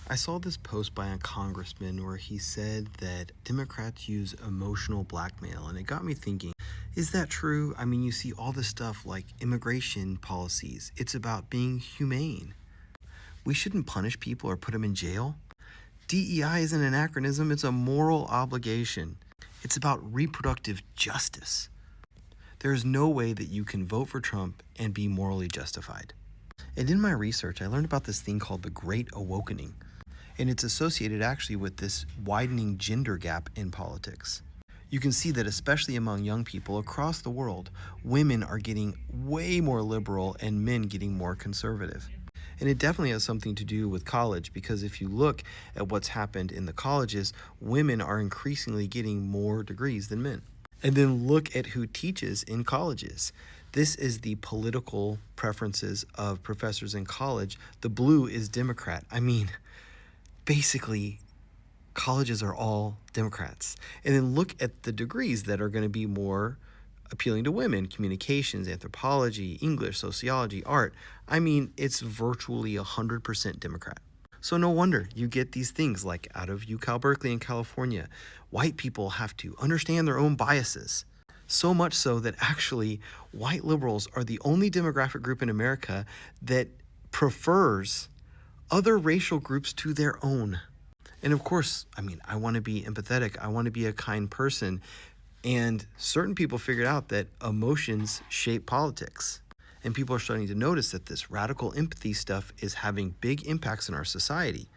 I saw this post by a congressman where he said that Democrats use emotional blackmail, and it got me thinking, is that true? I mean, you see all this stuff like immigration policies. It's about being humane. We shouldn't punish people or put them in jail. DEI isn't an anachronism, it's a moral obligation. It's about reproductive justice. There is no way that you can vote for Trump and be morally justified. And in my research, I learned about this thing called the Great Awakening. And it's associated actually with this widening gender gap in politics. You can see that especially among young people across the world, women are getting way more liberal and men getting more conservative. And it definitely has something to do with college, because if you look at what's happened in the colleges, women are increasingly getting more degrees than men. And then look at who teaches in colleges. This is the political preferences of professors in college. The blue is Democrat. I mean, basically, colleges are all Democrats. And then look at the degrees that are going to be more appealing to women: communications, anthropology, English, sociology, art. I mean, it's virtually 100% Democrat. So no wonder you get these things like out of UC Berkeley in California, white people have to understand their own biases. So much so that actually white liberals are the only demographic group in America that prefers other racial groups to their own. And of course, I mean, I want to be empathetic. I want to be a kind person. And certain people figured out that emotions shape politics. And people are starting to notice that this radical empathy stuff is having big impacts in our society.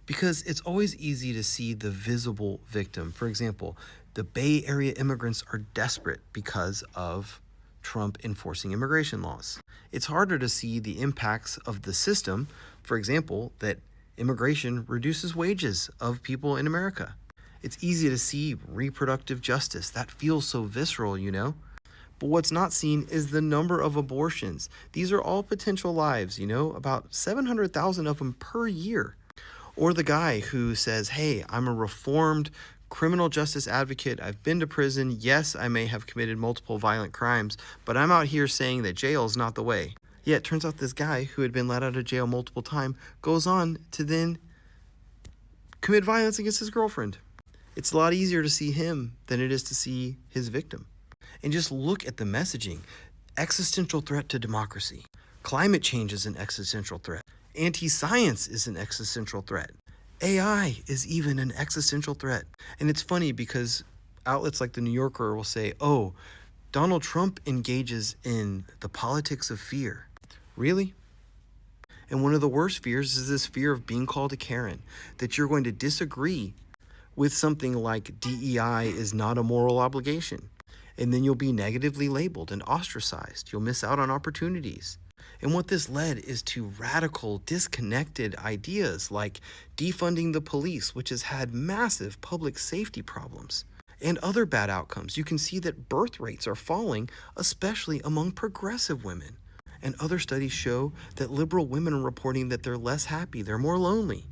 Because it's always easy to see the visible victim. For example, the Bay Area immigrants are desperate because of Trump enforcing immigration laws. It's harder to see the impacts of the system, for example, that immigration reduces wages of people in America. It's easy to see reproductive justice. That feels so visceral, you know? But what's not seen is the number of abortions. These are all potential lives, you know, about 700,000 of them per year. Or the guy who says, hey, I'm a reformed criminal justice advocate. I've been to prison. Yes, I may have committed multiple violent crimes, but I'm out here saying that jail is not the way. Yeah, it turns out this guy who had been let out of jail multiple times goes on to then commit violence against his girlfriend. It's a lot easier to see him than it is to see his victim. And just look at the messaging. Existential threat to democracy. Climate change is an existential threat. Anti-science is an existential threat. AI is even an existential threat. And it's funny because outlets like the New Yorker will say, oh, Donald Trump engages in the politics of fear. Really? And one of the worst fears is this fear of being called a Karen, that you're going to disagree with something like DEI is not a moral obligation. And then you'll be negatively labeled and ostracized. You'll miss out on opportunities. And what this led is to radical, disconnected ideas like defunding the police, which has had massive public safety problems, and other bad outcomes. You can see that birth rates are falling, especially among progressive women. And other studies show that liberal women are reporting that they're less happy, they're more lonely.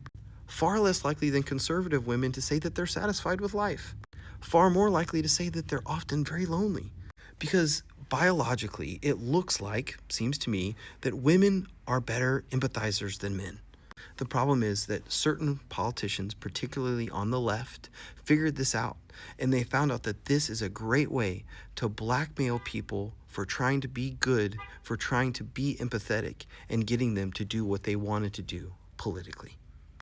Far less likely than conservative women to say that they're satisfied with life. Far more likely to say that they're often very lonely. Because biologically, it looks like, seems to me, that women are better empathizers than men. The problem is that certain politicians, particularly on the left, figured this out. And they found out that this is a great way to blackmail people for trying to be good, for trying to be empathetic, and getting them to do what they wanted to do politically.